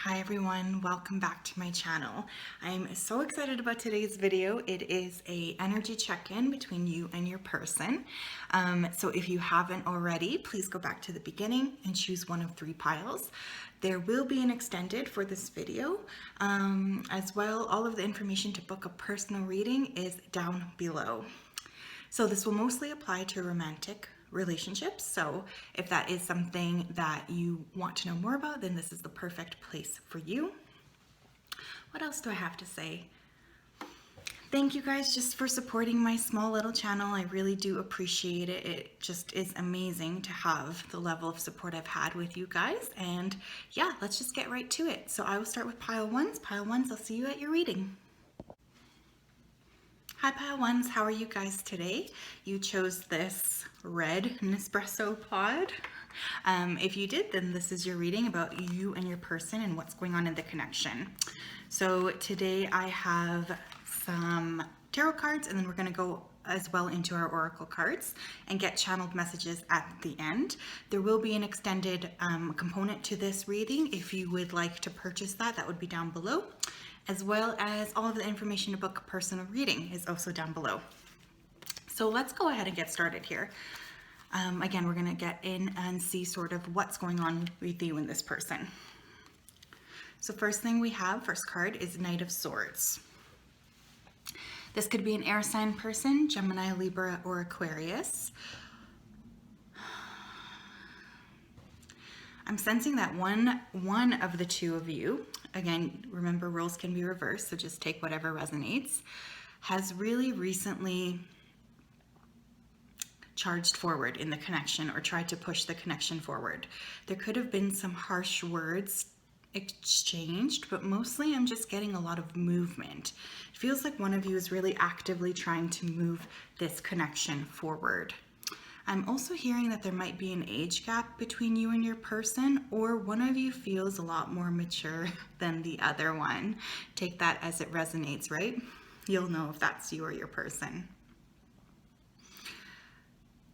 Hi everyone, welcome back to my channel. I'm so excited about today's video. It is a energy check-in between you and your person. So if you haven't already, please go back to the beginning and choose one of 3 piles. There will be an extended for this video. As well, all of the information to book a personal reading is down below. So this will mostly apply to romantic relationships. So if that is something that you want to know more about, then this is the perfect place for you. What else do I have to say? Thank you guys just for supporting my small little channel. I really do appreciate it. It just is amazing to have the level of support I've had with you guys. And yeah, let's just get right to it. So I will start with pile ones. Pile ones, I'll see you at your reading. Hi Pile Ones, how are you guys today? You chose this red Nespresso pod. If you did, then this is your reading about you and your person and what's going on in the connection. So today I have some tarot cards, and then we're going to go as well into our oracle cards and get channeled messages at the end. There will be an extended component to this reading. If you would like to purchase that, that would be down below, as well as all of the information to book a personal reading is also down below. So let's go ahead and get started here. Again, we're going to get in and see sort of what's going on with you and this person. So first thing we have, first card, is Knight of Swords. This could be an air sign person, Gemini, Libra, or Aquarius. I'm sensing that one of the two of you, again, remember roles can be reversed, so just take whatever resonates, has really recently charged forward in the connection or tried to push the connection forward. There could have been some harsh words exchanged, but mostly I'm just getting a lot of movement. It feels like one of you is really actively trying to move this connection forward. I'm also hearing that there might be an age gap between you and your person, or one of you feels a lot more mature than the other one. Take that as it resonates, right? You'll know if that's you or your person.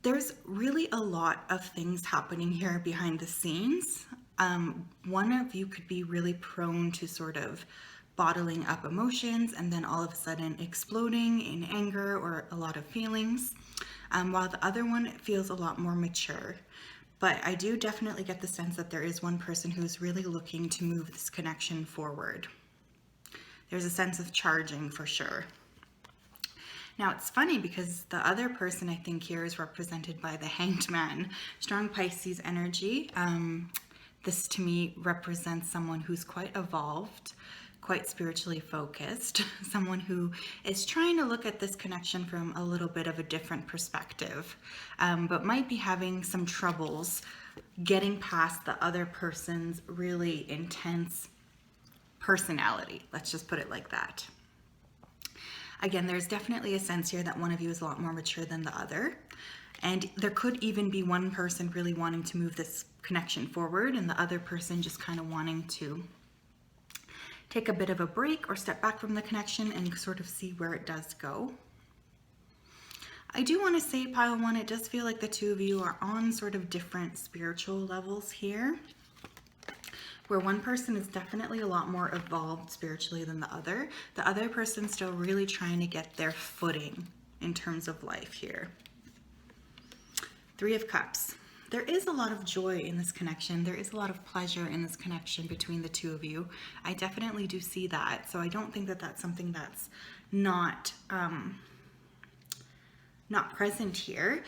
There's really a lot of things happening here behind the scenes. One of you could be really prone to sort of bottling up emotions and then all of a sudden exploding in anger or a lot of feelings, while the other one feels a lot more mature. But I do definitely get the sense that there is one person who's really looking to move this connection forward. There's a sense of charging for sure. Now it's funny because the other person I think here is represented by the Hanged Man, strong Pisces energy. This to me represents someone who's quite evolved, quite spiritually focused, someone who is trying to look at this connection from a little bit of a different perspective, but might be having some troubles getting past the other person's really intense personality. Let's just put it like that. Again, there's definitely a sense here that one of you is a lot more mature than the other. And there could even be one person really wanting to move this connection forward and the other person just kind of wanting to take a bit of a break or step back from the connection and sort of see where it does go. I do want to say, Pile 1, it does feel like the two of you are on sort of different spiritual levels here, where one person is definitely a lot more evolved spiritually than the other. The other person's still really trying to get their footing in terms of life here. 3 of Cups. There is a lot of joy in this connection. There is a lot of pleasure in this connection between the two of you. I definitely do see that. So I don't think that that's something that's not present here.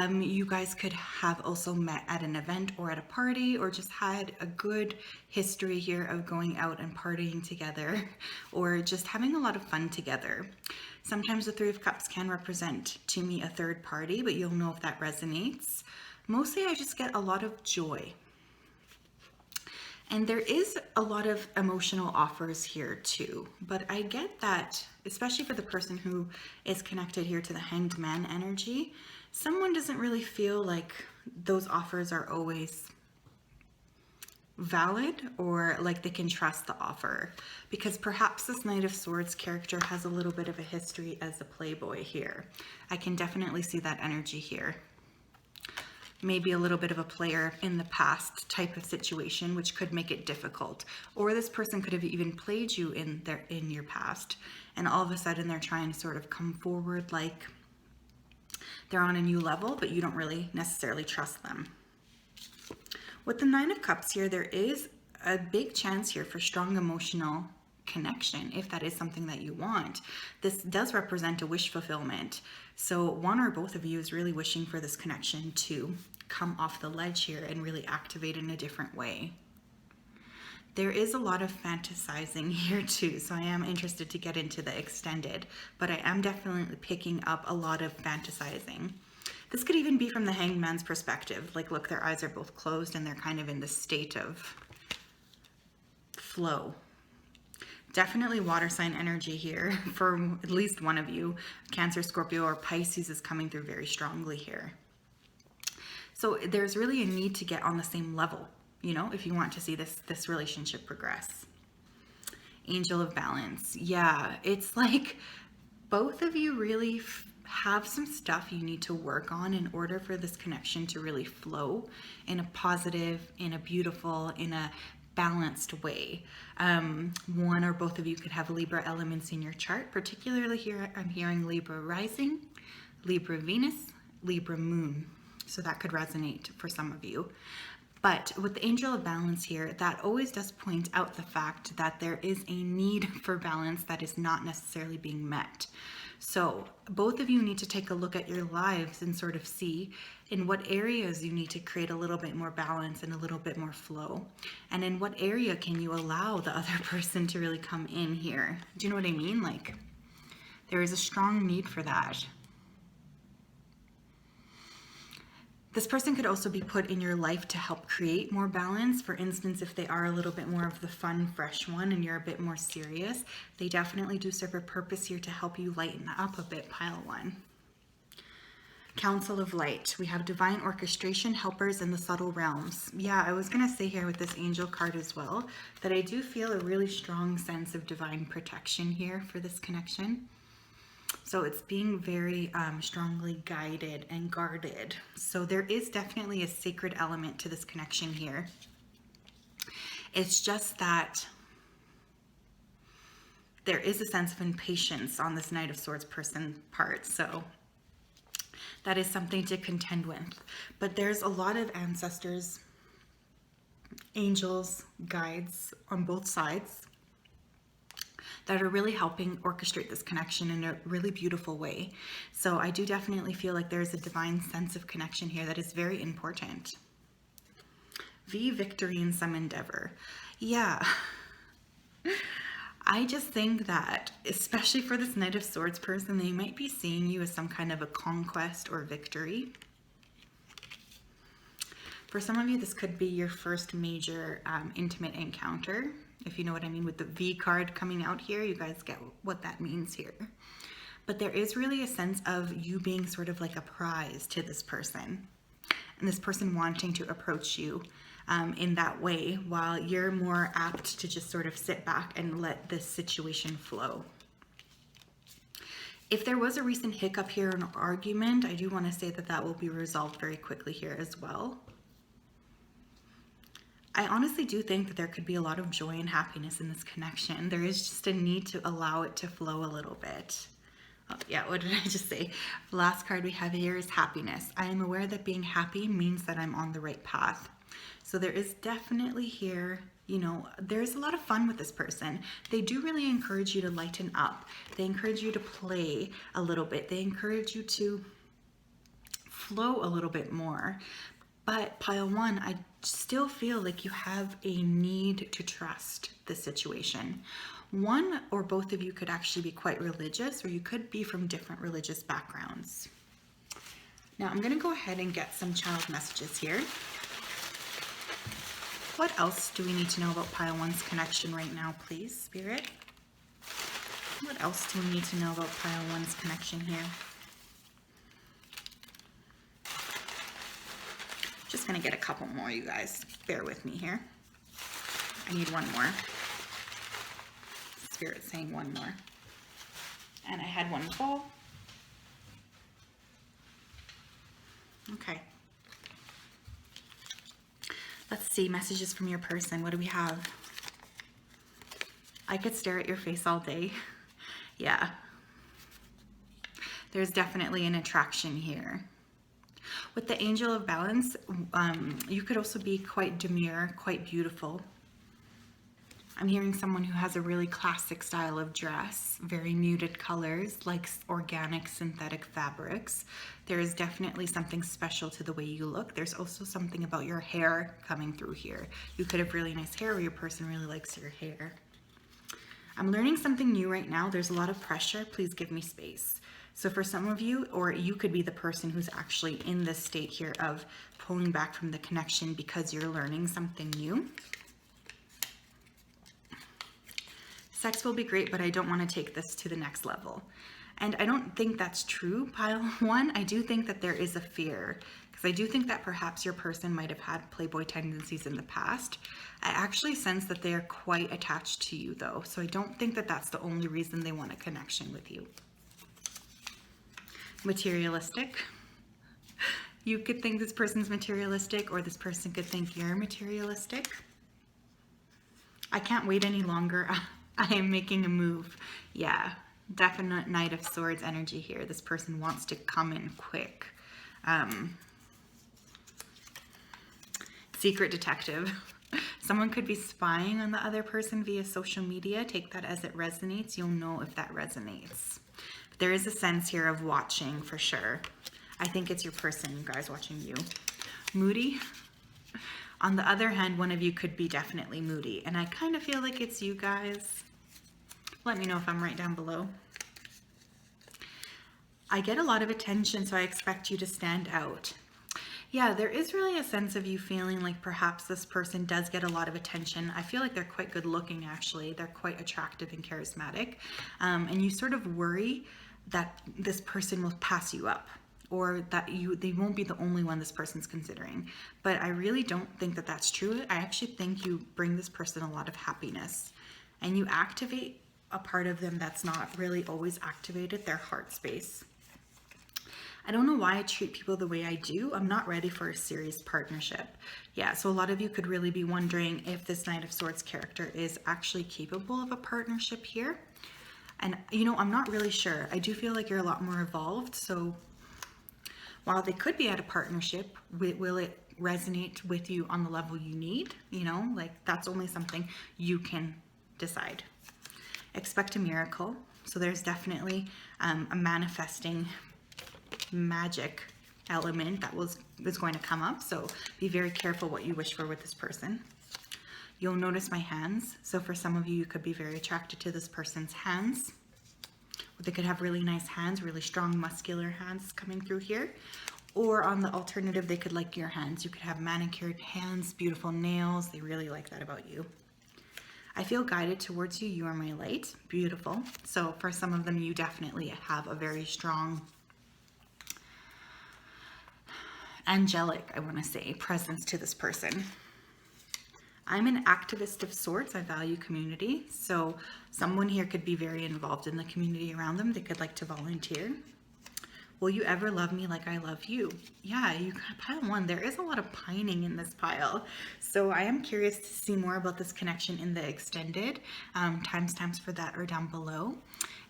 You guys could have also met at an event or at a party, or just had a good history here of going out and partying together, or just having a lot of fun together. Sometimes the 3 of Cups can represent to me a third party, but you'll know if that resonates. Mostly I just get a lot of joy. And there is a lot of emotional offers here too, but I get that, especially for the person who is connected here to the Hanged Man energy, someone doesn't really feel like those offers are always valid or like they can trust the offer, because perhaps this Knight of Swords character has a little bit of a history as a playboy here. I can definitely see that energy here. maybe a little bit of a player in the past type of situation, which could make it difficult. Or this person could have even played you in your past, and all of a sudden they're trying to sort of come forward like they're on a new level, but you don't really necessarily trust them. With the Nine of Cups here, there is a big chance here for strong emotional connection, if that is something that you want. This does represent a wish fulfillment. So one or both of you is really wishing for this connection to come off the ledge here and really activate in a different way. There is a lot of fantasizing here too, so I am interested to get into the extended, but I am definitely picking up a lot of fantasizing. This could even be from the Hanged Man's perspective. Like, look, their eyes are both closed and they're kind of in the state of flow. Definitely water sign energy here for at least one of you. Cancer, Scorpio, or Pisces is coming through very strongly here. So there's really a need to get on the same level, you know, if you want to see this relationship progress. Angel of Balance. Yeah, it's like both of you really have some stuff you need to work on in order for this connection to really flow in a positive, in a beautiful, in a balanced way. One or both of you could have Libra elements in your chart. Particularly here, I'm hearing Libra rising, Libra Venus, Libra moon. So that could resonate for some of you. But with the Angel of Balance here, that always does point out the fact that there is a need for balance that is not necessarily being met. So both of you need to take a look at your lives and sort of see in what areas you need to create a little bit more balance and a little bit more flow. And in what area can you allow the other person to really come in here? Do you know what I mean? Like, there is a strong need for that. This person could also be put in your life to help create more balance. For instance, if they are a little bit more of the fun, fresh one and you're a bit more serious, they definitely do serve a purpose here to help you lighten up a bit, pile one. Council of Light. We have divine orchestration, helpers, and the subtle realms. Yeah, I was going to say here with this angel card as well, that I do feel a really strong sense of divine protection here for this connection. So it's being very strongly guided and guarded. So there is definitely a sacred element to this connection here. It's just that there is a sense of impatience on this Knight of Swords person part. So that is something to contend with. But there's a lot of ancestors, angels, guides on both sides that are really helping orchestrate this connection in a really beautiful way. So I do definitely feel like there's a divine sense of connection here that is very important. Victory in some endeavor. Yeah. I just think that, especially for this Knight of Swords person, they might be seeing you as some kind of a conquest or victory. For some of you, this could be your first major intimate encounter. If you know what I mean with the V card coming out here, you guys get what that means here. But there is really a sense of you being sort of like a prize to this person. And this person wanting to approach you in that way, while you're more apt to just sort of sit back and let this situation flow. If there was a recent hiccup here, an argument, I do want to say that that will be resolved very quickly here as well. I honestly do think that there could be a lot of joy and happiness in this connection. There is just a need to allow it to flow a little bit. Oh, yeah, what did I just say? The last card we have here is happiness. I am aware that being happy means that I'm on the right path. So there is definitely here, you know, there's a lot of fun with this person. They do really encourage you to lighten up. They encourage you to play a little bit. They encourage you to flow a little bit more. But pile one, I still feel like you have a need to trust the situation. One or both of you could actually be quite religious, or you could be from different religious backgrounds. Now I'm going to go ahead and get some child messages here. What else do we need to know about pile one's connection right now, please, Spirit? What else do we need to know about pile one's connection here? Just gonna get a couple more, you guys. Bear with me here. I need one more. Spirit's saying one more. And I had one full. Okay. Let's see, messages from your person. What do we have? I could stare at your face all day. Yeah. There's definitely an attraction here. With the Angel of Balance, you could also be quite demure, quite beautiful. I'm hearing someone who has a really classic style of dress, very muted colors, like organic synthetic fabrics. There is definitely something special to the way you look. There's also something about your hair coming through here. You could have really nice hair, or your person really likes your hair. I'm learning something new right now. There's a lot of pressure. Please give me space. So for some of you, or you could be the person who's actually in this state here of pulling back from the connection because you're learning something new. Sex will be great, but I don't want to take this to the next level. And I don't think that's true, pile one. I do think that there is a fear, because I do think that perhaps your person might have had playboy tendencies in the past. I actually sense that they are quite attached to you though. So I don't think that that's the only reason they want a connection with you. Materialistic. You could think this person's materialistic, or this person could think you're materialistic. I can't wait any longer. I am making a move. Yeah, definite Knight of Swords energy here. This person wants to come in quick. Secret detective. Someone could be spying on the other person via social media. Take that as it resonates. You'll know if that resonates. There is a sense here of watching for sure. I think it's your person, you guys, watching you. Moody. On the other hand, one of you could be definitely moody, and I kind of feel like it's you guys. Let me know if I'm right down below. I get a lot of attention, so I expect you to stand out. Yeah, there is really a sense of you feeling like perhaps this person does get a lot of attention. I feel like they're quite good looking, actually. They're quite attractive and charismatic. And you sort of worry that this person will pass you up, or that they won't be the only one this person's considering. But I really don't think that that's true. I actually think you bring this person a lot of happiness, and you activate a part of them that's not really always activated, their heart space. I don't know why I treat people the way I do. I'm not ready for a serious partnership. Yeah, so a lot of you could really be wondering if this Knight of Swords character is actually capable of a partnership here. And you know, I'm not really sure. I do feel like you're a lot more evolved. So while they could be at a partnership, will it resonate with you on the level you need? You know, like that's only something you can decide. Expect a miracle. So there's definitely a manifesting magic element that is going to come up. So be very careful what you wish for with this person. You'll notice my hands. So for some of you, you could be very attracted to this person's hands. They could have really nice hands, really strong muscular hands coming through here. Or on the alternative, they could like your hands. You could have manicured hands, beautiful nails. They really like that about you. I feel guided towards you. You are my light. Beautiful. So for some of them, you definitely have a very strong angelic, I want to say, presence to this person. I'm an activist of sorts. I value community. So someone here could be very involved in the community around them. They could like to volunteer. Will you ever love me like I love you? Yeah, you got pile one. There is a lot of pining in this pile. So I am curious to see more about this connection in the extended. Timestamps for that are down below.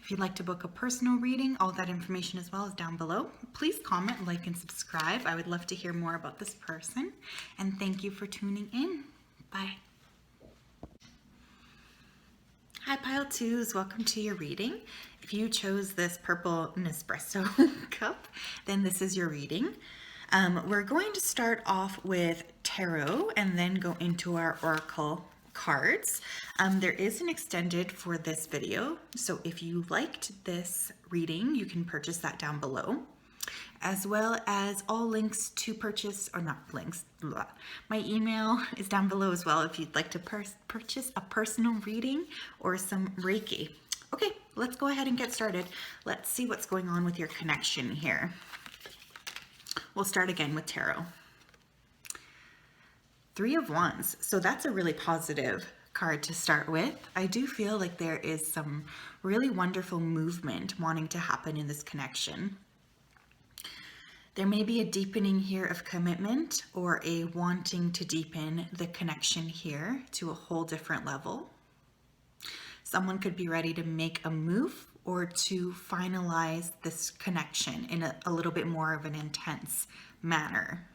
If you'd like to book a personal reading, all that information as well is down below. Please comment, like, and subscribe. I would love to hear more about this person. And thank you for tuning in. Bye. Hi pile twos, welcome to your reading. If you chose this purple Nespresso cup, then this is your reading. We're going to start off with tarot and then go into our oracle cards. There is an extended for this video, so if you liked this reading, you can purchase that down below, as well as all links to purchase, or not links, blah. My email is down below as well if you'd like to purchase a personal reading or some Reiki. Okay, let's go ahead and get started. Let's see what's going on with your connection here. We'll start again with tarot. Three of Wands, so that's a really positive card to start with. I do feel like there is some really wonderful movement wanting to happen in this connection. There may be a deepening here of commitment or a wanting to deepen the connection here to a whole different level. Someone could be ready to make a move or to finalize this connection in a little bit more of an intense manner.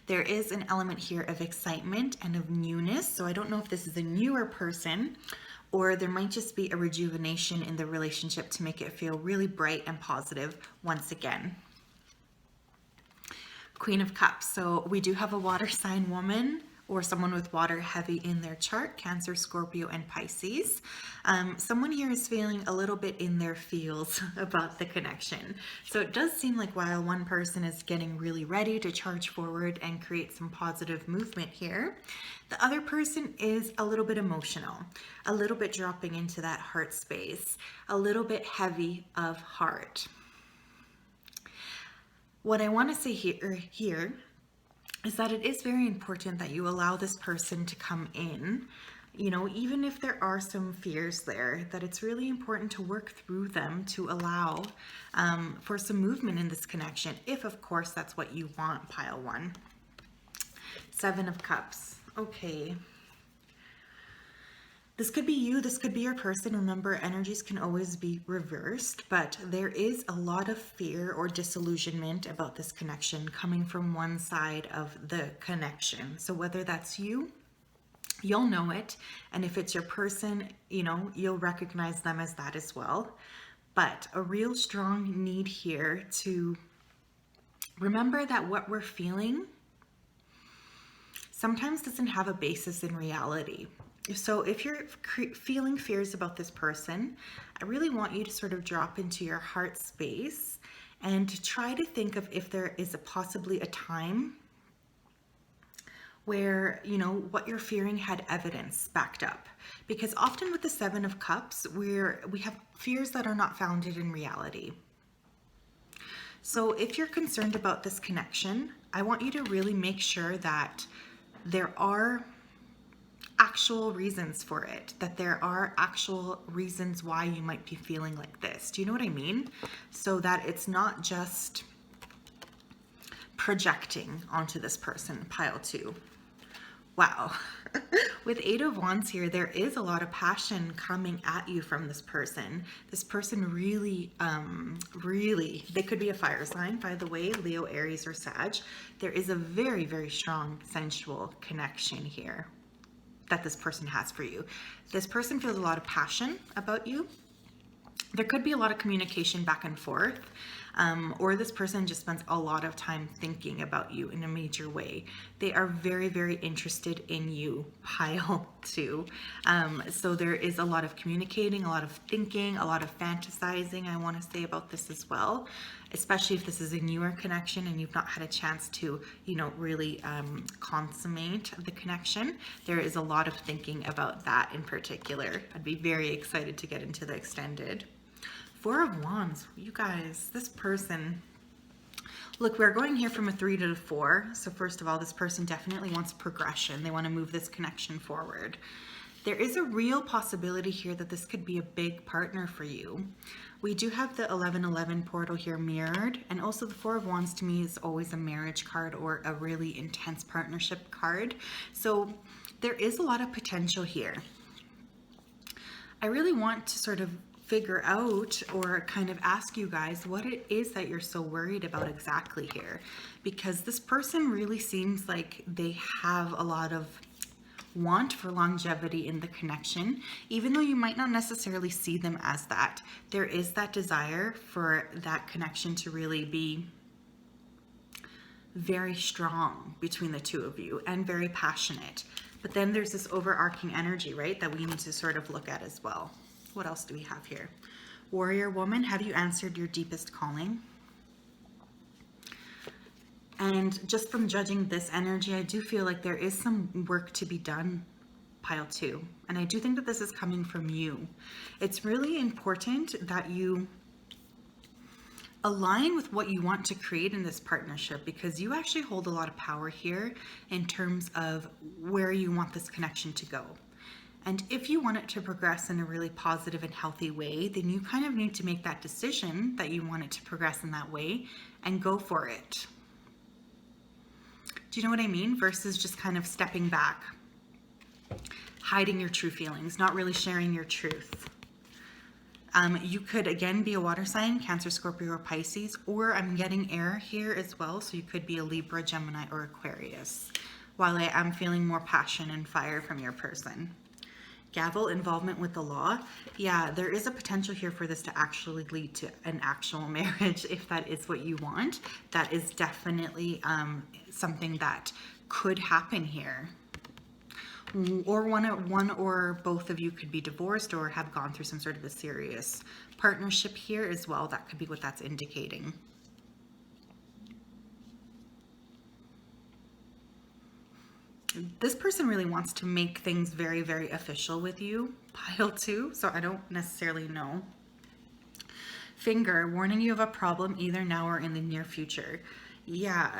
There is an element here of excitement and of newness. So I don't know if this is a newer person, or there might just be a rejuvenation in the relationship to make it feel really bright and positive once again. Queen of Cups. So we do have a water sign woman or someone with water heavy in their chart, Cancer, Scorpio, and Pisces. Someone here is feeling a little bit in their feels about the connection. So it does seem like while one person is getting really ready to charge forward and create some positive movement here, the other person is a little bit emotional, a little bit dropping into that heart space, a little bit heavy of heart. What I want to say here is that it is very important that you allow this person to come in, you know, even if there are some fears there, that it's really important to work through them to allow for some movement in this connection, if of course that's what you want, pile one. Seven of Cups. Okay. This could be you, this could be your person. Remember, energies can always be reversed, but there is a lot of fear or disillusionment about this connection coming from one side of the connection. So whether that's you, you'll know it. And if it's your person, you know, you'll recognize them as that as well. But a real strong need here to remember that what we're feeling sometimes doesn't have a basis in reality. So if you're feeling fears about this person, I really want you to sort of drop into your heart space and to try to think of if there is possibly a time where, you know, what you're fearing had evidence backed up. Because often with the Seven of Cups, we have fears that are not founded in reality. So if you're concerned about this connection, I want you to really make sure that there are actual reasons for it, that there are actual reasons why you might be feeling like this. Do you know what I mean? So that it's not just projecting onto this person, pile two. Wow. With Eight of Wands here, there is a lot of passion coming at you from this person. This person really, they could be a fire sign, by the way, Leo, Aries, or Sag. There is a very, very strong sensual connection here that this person has for you. This person feels a lot of passion about you. There could be a lot of communication back and forth, or this person just spends a lot of time thinking about you in a major way. They are very, very interested in you, pile two. So there is a lot of communicating, a lot of thinking, a lot of fantasizing, I want to say, about this as well, especially if this is a newer connection and you've not had a chance to, you know, really consummate the connection. There is a lot of thinking about that in particular. I'd be very excited to get into the extended. Four of Wands, you guys, this person, look, we're going here from a 3 to a 4. So first of all, this person definitely wants progression. They want to move this connection forward. There is a real possibility here that this could be a big partner for you. We do have the 1111 portal here mirrored, and also the Four of Wands to me is always a marriage card or a really intense partnership card. So there is a lot of potential here. I really want to sort of figure out or kind of ask you guys what it is that you're so worried about exactly here, because this person really seems like they have a lot of want for longevity in the connection. Even though you might not necessarily see them as that, there is that desire for that connection to really be very strong between the two of you and very passionate. But then there's this overarching energy, right, that we need to sort of look at as well. What else do we have here? Warrior woman, have you answered your deepest calling? And just from judging this energy, I do feel like there is some work to be done, pile two. And I do think that this is coming from you. It's really important that you align with what you want to create in this partnership, because you actually hold a lot of power here in terms of where you want this connection to go. And if you want it to progress in a really positive and healthy way, then you kind of need to make that decision that you want it to progress in that way and go for it. Do you know what I mean? Versus just kind of stepping back, hiding your true feelings, not really sharing your truth. You could again be a water sign, Cancer, Scorpio, or Pisces, or I'm getting air here as well. So you could be a Libra, Gemini, or Aquarius. While I am feeling more passion and fire from your person. Gavel, involvement with the law. Yeah, there is a potential here for this to actually lead to an actual marriage if that is what you want. That is definitely something that could happen here. Or one or both of you could be divorced or have gone through some sort of a serious partnership here as well. That could be what that's indicating. This person really wants to make things very, very official with you, pile 2, so I don't necessarily know. Finger, warning you of a problem either now or in the near future. Yeah,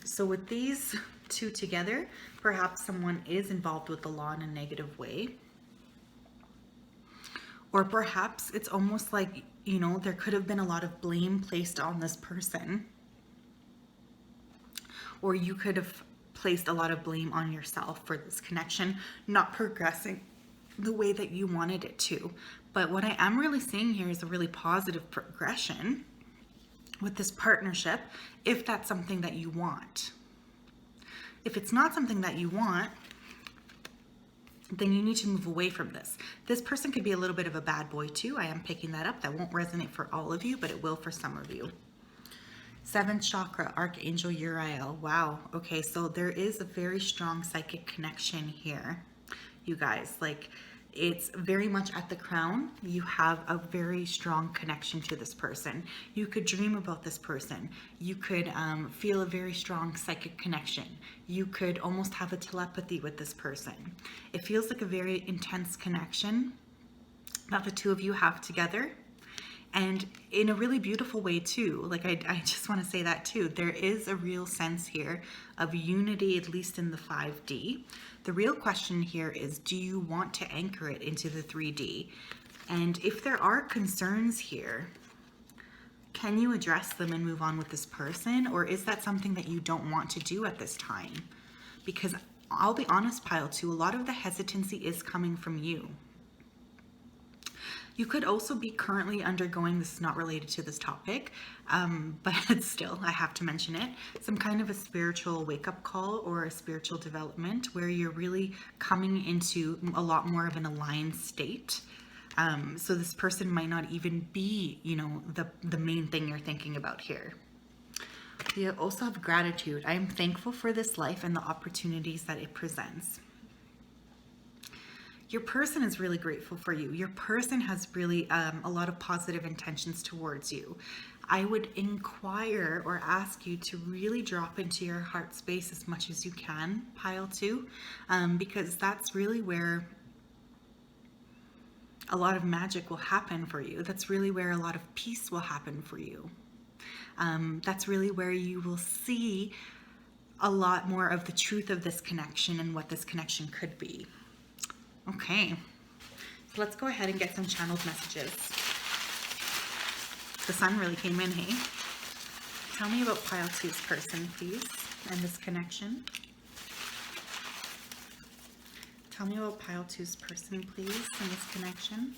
so with these two together, perhaps someone is involved with the law in a negative way. Or perhaps it's almost like, you know, there could have been a lot of blame placed on this person. Or you could have placed a lot of blame on yourself for this connection not progressing the way that you wanted it to. But what I am really seeing here is a really positive progression with this partnership, if that's something that you want. If it's not something that you want, then you need to move away from this. This person could be a little bit of a bad boy too. I am picking that up. That won't resonate for all of you, but it will for some of you. 7th chakra, Archangel Uriel. Wow. Okay, so there is a very strong psychic connection here, you guys. Like, it's very much at the crown. You have a very strong connection to this person. You could dream about this person. You could feel a very strong psychic connection. You could almost have a telepathy with this person. It feels like a very intense connection that the two of you have together. And in a really beautiful way too. Like, I just want to say that too. There is a real sense here of unity, at least in the 5D. The real question here is, do you want to anchor it into the 3D? And if there are concerns here, can you address them and move on with this person? Or is that something that you don't want to do at this time? Because I'll be honest, pile 2, a lot of the hesitancy is coming from you. You could also be currently undergoing, this is not related to this topic, but still, I have to mention it, some kind of a spiritual wake-up call or a spiritual development where you're really coming into a lot more of an aligned state. So this person might not even be, you know, the main thing you're thinking about here. You also have gratitude. I am thankful for this life and the opportunities that it presents. Your person is really grateful for you. Your person has really a lot of positive intentions towards you. I would inquire or ask you to really drop into your heart space as much as you can, pile 2, because that's really where a lot of magic will happen for you. That's really where a lot of peace will happen for you. That's really where you will see a lot more of the truth of this connection and what this connection could be. Okay, so let's go ahead and get some channeled messages. The sun really came in, hey? Tell me about pile 2's person, please, and this connection. Tell me about pile 2's person, please, and this connection.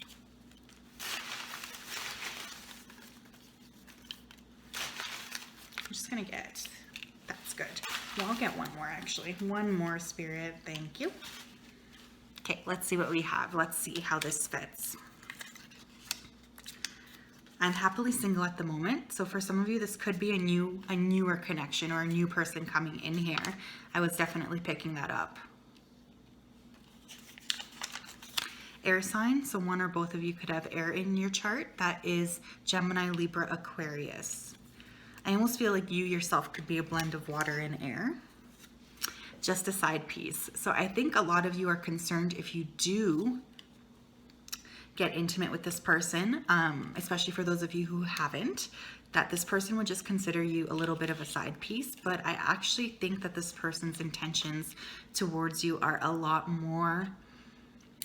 I'm just gonna get, that's good. Well, I'll get one more actually. One more, Spirit, thank you. Okay, let's see what we have. Let's see how this fits. I'm happily single at the moment. So for some of you, this could be a newer connection or a new person coming in here. I was definitely picking that up. Air sign, so one or both of you could have air in your chart. That is Gemini, Libra, Aquarius. I almost feel like you yourself could be a blend of water and air. Just a side piece. So I think a lot of you are concerned if you do get intimate with this person, especially for those of you who haven't, that this person would just consider you a little bit of a side piece. But I actually think that this person's intentions towards you are a lot more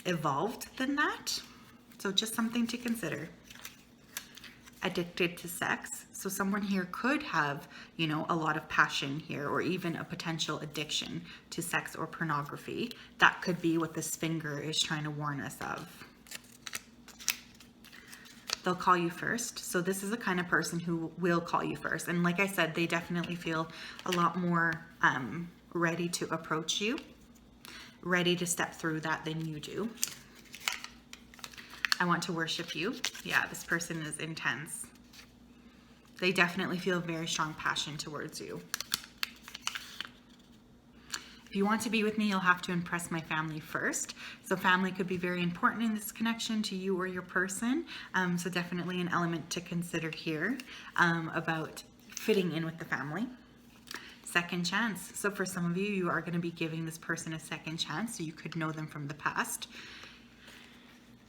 evolved than that. So just something to consider. addicted to sex. So someone here could have, a lot of passion here, or even a potential addiction to sex or pornography. That could be what this finger is trying to warn us of. They'll call you first. So this is the kind of person who will call you first. And like I said, they definitely feel a lot more ready to approach you, ready to step through that than you do. I want to worship you. Yeah, this person is intense. They definitely feel very strong passion towards you. If you want to be with me, you'll have to impress my family first. So family could be very important in this connection to you or your person. So definitely an element to consider here about fitting in with the family. Second chance. So for some of you, you are going to be giving this person a second chance. So you could know them from the past.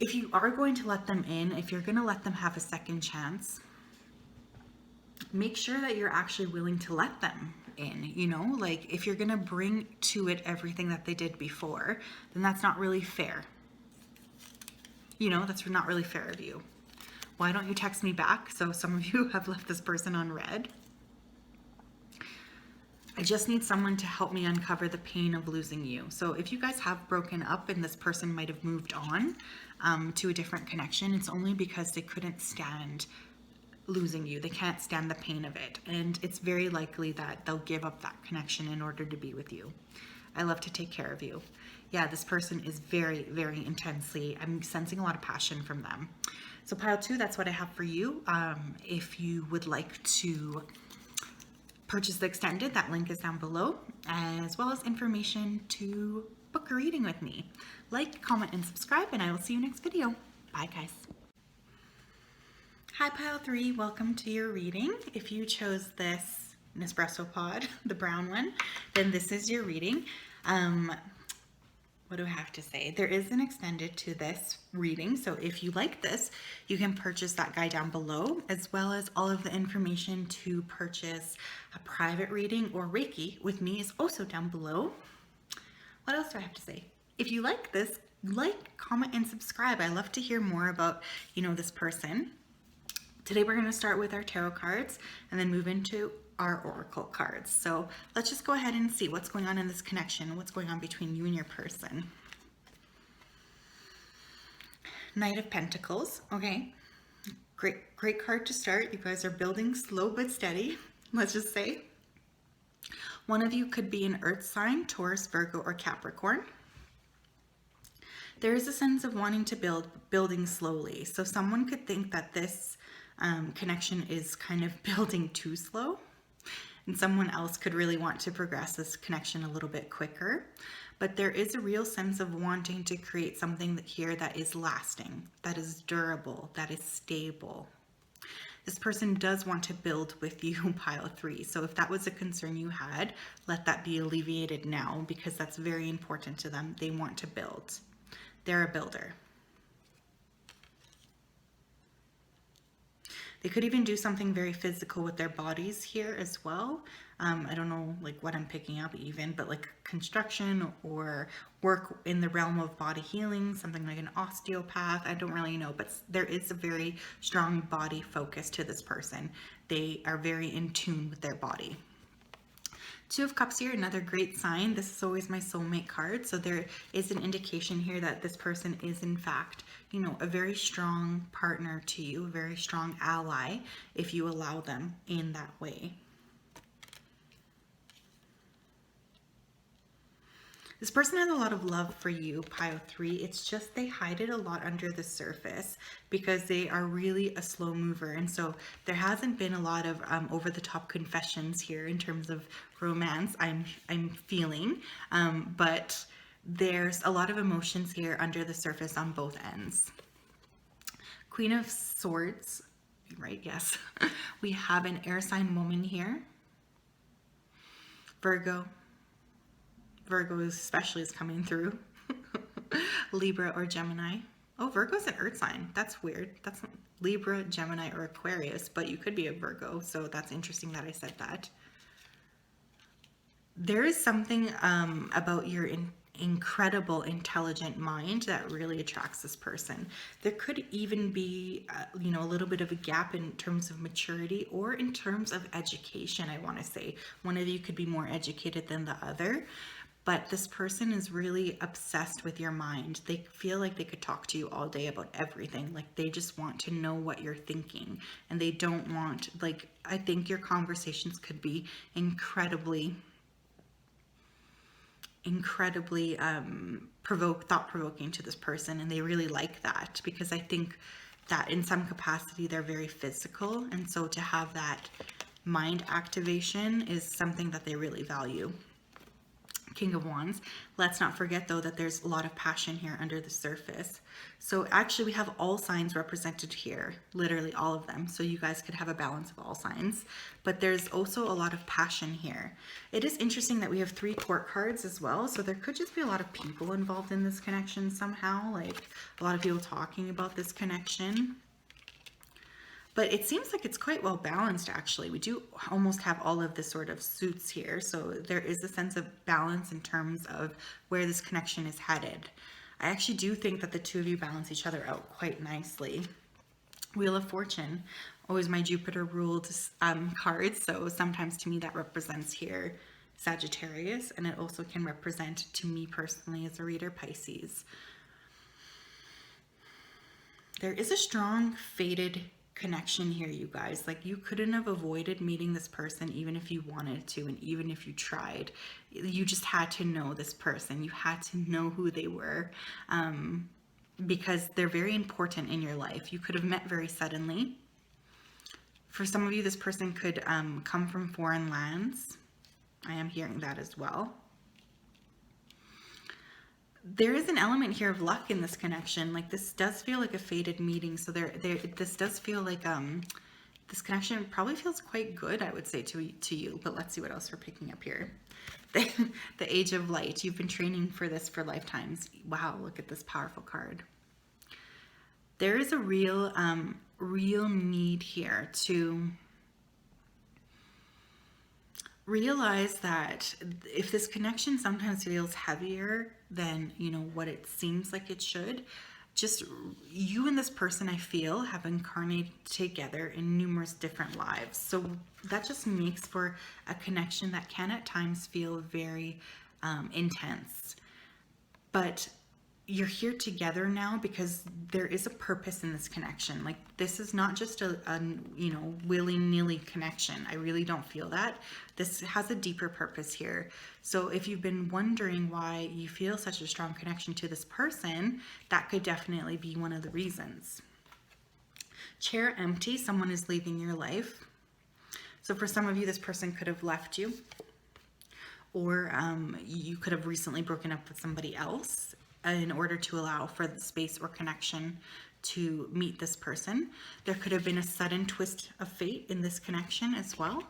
If you are going to let them in, if you're going to let them have a second chance, make sure that you're actually willing to let them in, like if you're going to bring to it everything that they did before, then that's not really fair. That's not really fair of you. Why don't you text me back? So some of you have left this person on red. I just need someone to help me uncover the pain of losing you. So if you guys have broken up and this person might have moved on to a different connection, it's only because they couldn't stand losing you. They can't stand the pain of it. And it's very likely that they'll give up that connection in order to be with you. I love to take care of you. Yeah, this person is very, very intensely, I'm sensing a lot of passion from them. So pile 2, that's what I have for you. If you would like to purchase the extended, that link is down below, as well as information to book a reading with me. Like, comment, and subscribe, and I will see you next video. Bye, guys. Hi, pile 3. Welcome to your reading. If you chose this Nespresso pod, the brown one, then this is your reading. What do I have to say? There is an extended to this reading, so if you like this, you can purchase that guide down below, as well as all of the information to purchase a private reading or Reiki with me is also down below. What else do I have to say? If you like this, like, comment, and subscribe. I love to hear more about, this person. Today we're going to start with our tarot cards and then move into our oracle cards. So let's just go ahead and see what's going on in this connection, what's going on between you and your person. Knight of Pentacles. Okay, great card to start. You guys are building slow but steady, let's just say. One of you could be an earth sign, Taurus, Virgo, or Capricorn. There is a sense of wanting to building slowly. So someone could think that this connection is kind of building too slow, and someone else could really want to progress this connection a little bit quicker. But there is a real sense of wanting to create something here that is lasting, that is durable, that is stable. This person does want to build with you, pile 3. So if that was a concern you had, let that be alleviated now, because that's very important to them. They want to build. They're a builder. They could even do something very physical with their bodies here as well. I don't know like what I'm picking up even, but like construction or work in the realm of body healing, something like an osteopath. I don't really know, but there is a very strong body focus to this person. They are very in tune with their body. Two of Cups here, another great sign. This is always my soulmate card. So there is an indication here that this person is in fact, a very strong partner to you, a very strong ally if you allow them in that way. This person has a lot of love for you, pile 3. It's just they hide it a lot under the surface because they are really a slow mover. And so there hasn't been a lot of over-the-top confessions here in terms of romance, I'm feeling. But there's a lot of emotions here under the surface on both ends. Queen of Swords, right? Yes. We have an air sign woman here. Virgo especially is coming through. Libra or Gemini. Oh, Virgo's an earth sign. That's weird. That's not Libra, Gemini, or Aquarius, but you could be a Virgo, so that's interesting that I said that. There is something about your incredible intelligent mind that really attracts this person. There could even be you know, a little bit of a gap in terms of maturity or in terms of education. I want to say one of you could be more educated than the other, but this person is really obsessed with your mind. They feel like they could talk to you all day about everything. Like they just want to know what you're thinking, and they don't want, like, I think your conversations could be incredibly thought-provoking to this person, and they really like that, because I think that in some capacity they're very physical, and so to have that mind activation is something that they really value. King of Wands. Let's not forget though that there's a lot of passion here under the surface. So actually we have all signs represented here, literally all of them. So you guys could have a balance of all signs, but there's also a lot of passion here. It is interesting that we have 3 court cards as well. So there could just be a lot of people involved in this connection somehow, like a lot of people talking about this connection. But it seems like it's quite well balanced, actually. We do almost have all of the sort of suits here. So there is a sense of balance in terms of where this connection is headed. I actually do think that the two of you balance each other out quite nicely. Wheel of Fortune, always my Jupiter ruled card. So sometimes to me that represents here Sagittarius, and it also can represent to me personally as a reader Pisces. There is a strong fated connection here, you guys. Like you couldn't have avoided meeting this person even if you wanted to, and even if you tried. You just had to know this person. You had to know who they were, because they're very important in your life. You could have met very suddenly. For some of you, this person could come from foreign lands. I am hearing that as well. There is an element here of luck in this connection. Like this does feel like a fated meeting. So this does feel like this connection probably feels quite good, I would say, to you. But let's see what else we're picking up here. The Age of Light. You've been training for this for lifetimes. Wow, look at this powerful card. There is a real need here to realize that if this connection sometimes feels heavier than, you know, what it seems like it should, just you and this person, I feel, have incarnated together in numerous different lives. So that just makes for a connection that can at times feel very intense. But you're here together now because there is a purpose in this connection. Like this is not just a you know, willy-nilly connection. I really don't feel that. This has a deeper purpose here. So if you've been wondering why you feel such a strong connection to this person, that could definitely be one of the reasons. Chair empty, someone is leaving your life. So for some of you, this person could have left you, or you could have recently broken up with somebody else in order to allow for the space or connection to meet this person. There could have been a sudden twist of fate in this connection as well.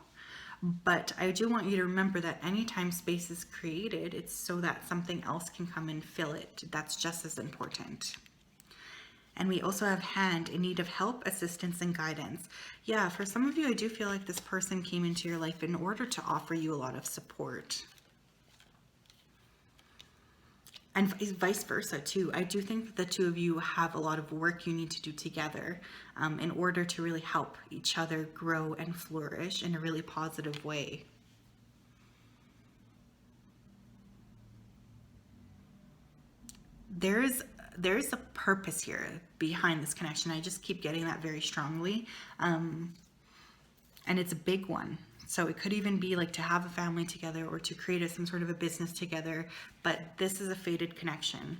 But I do want you to remember that anytime space is created, it's so that something else can come and fill it. That's just as important. And we also have Hand, in need of help, assistance, and guidance. Yeah, for some of you, I do feel like this person came into your life in order to offer you a lot of support. And vice versa too. I do think that the two of you have a lot of work you need to do together in order to really help each other grow and flourish in a really positive way. There's a purpose here behind this connection. I just keep getting that very strongly. And it's a big one. So it could even be like to have a family together or to create some sort of a business together. But this is a fated connection.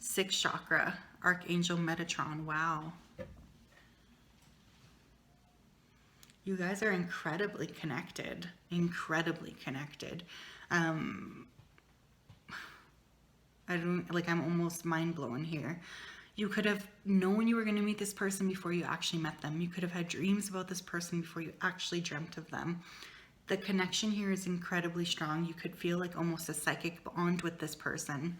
6th chakra, Archangel Metatron. Wow. You guys are incredibly connected. Incredibly connected. I'm almost mind blown here. You could have known you were going to meet this person before you actually met them. You could have had dreams about this person before you actually dreamt of them. The connection here is incredibly strong. You could feel like almost a psychic bond with this person.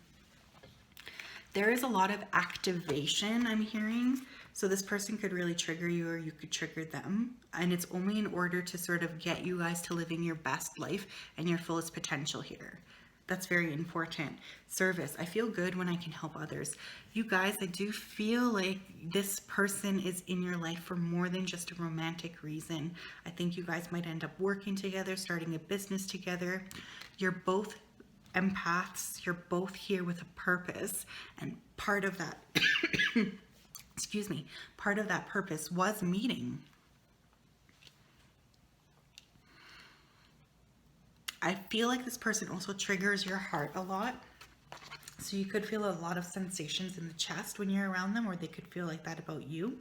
There is a lot of activation I'm hearing. So this person could really trigger you, or you could trigger them. And it's only in order to sort of get you guys to living your best life and your fullest potential here. That's very important. Service. I feel good when I can help others. You guys, I do feel like this person is in your life for more than just a romantic reason. I think you guys might end up working together, starting a business together. You're both empaths. You're both here with a purpose. And part of that, excuse me, part of that purpose was meeting. I feel like this person also triggers your heart a lot. So you could feel a lot of sensations in the chest when you're around them, or they could feel like that about you.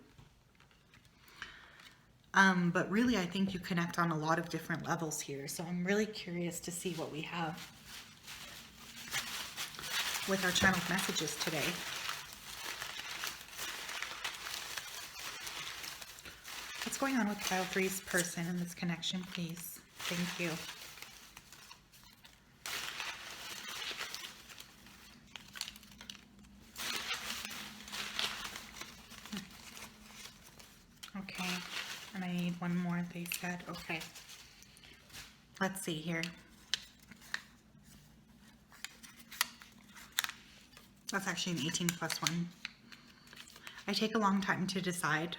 But really, I think you connect on a lot of different levels here. So I'm really curious to see what we have with our channeled messages today. What's going on with pile 3's person in this connection, please? Thank you. Okay, and I need one more, they said. Okay, let's see here. That's actually an 18 plus 1. I take a long time to decide.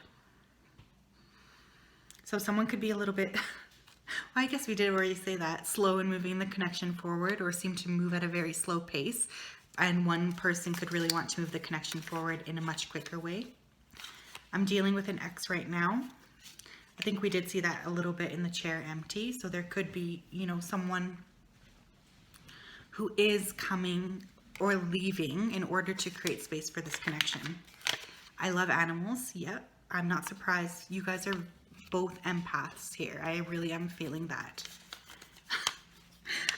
So someone could be a little bit, well, I guess we did already say that, slow in moving the connection forward, or seem to move at a very slow pace. And one person could really want to move the connection forward in a much quicker way. I'm dealing with an ex right now. I think we did see that a little bit in the chair empty. So there could be, you know, someone who is coming or leaving in order to create space for this connection. I love animals. Yep. I'm not surprised. You guys are both empaths here. I really am feeling that.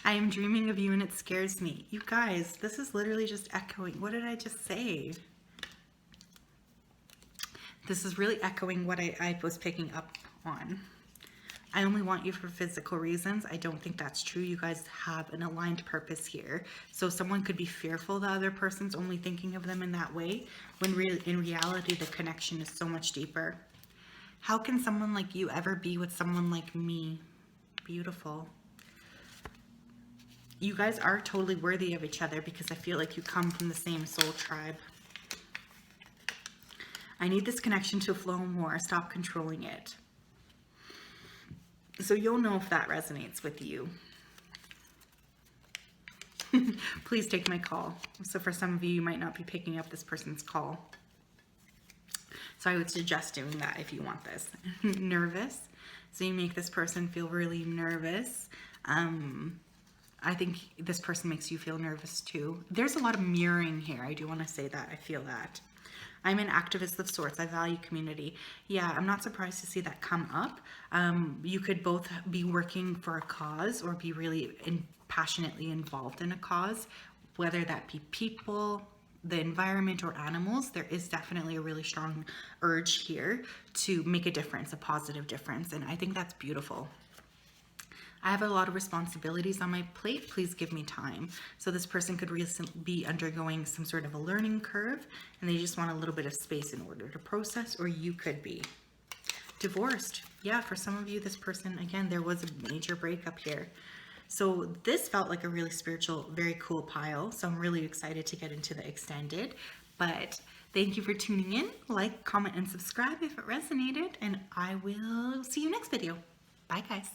I am dreaming of you and it scares me. You guys, this is literally just echoing. What did I just say? This is really echoing what I was picking up on. I only want you for physical reasons. I don't think that's true. You guys have an aligned purpose here. So someone could be fearful the other person's only thinking of them in that way, when in reality, the connection is so much deeper. How can someone like you ever be with someone like me? Beautiful. You guys are totally worthy of each other because I feel like you come from the same soul tribe. I need this connection to flow more. Stop controlling it. So you'll know if that resonates with you. Please take my call. So for some of you, you might not be picking up this person's call. So I would suggest doing that if you want this. Nervous. So you make this person feel really nervous. I think this person makes you feel nervous too. There's a lot of mirroring here. I do want to say that. I feel that. I'm an activist of sorts. I value community. Yeah, I'm not surprised to see that come up. You could both be working for a cause or be really passionately involved in a cause, whether that be people, the environment, or animals. There is definitely a really strong urge here to make a difference, a positive difference, and I think that's beautiful. I have a lot of responsibilities on my plate. Please give me time. So this person could be undergoing some sort of a learning curve and they just want a little bit of space in order to process, or you could be divorced. Yeah, for some of you, this person, again, there was a major breakup here. So this felt like a really spiritual, very cool pile. So I'm really excited to get into the extended, but thank you for tuning in. Like, comment, and subscribe if it resonated, and I will see you next video. Bye, guys.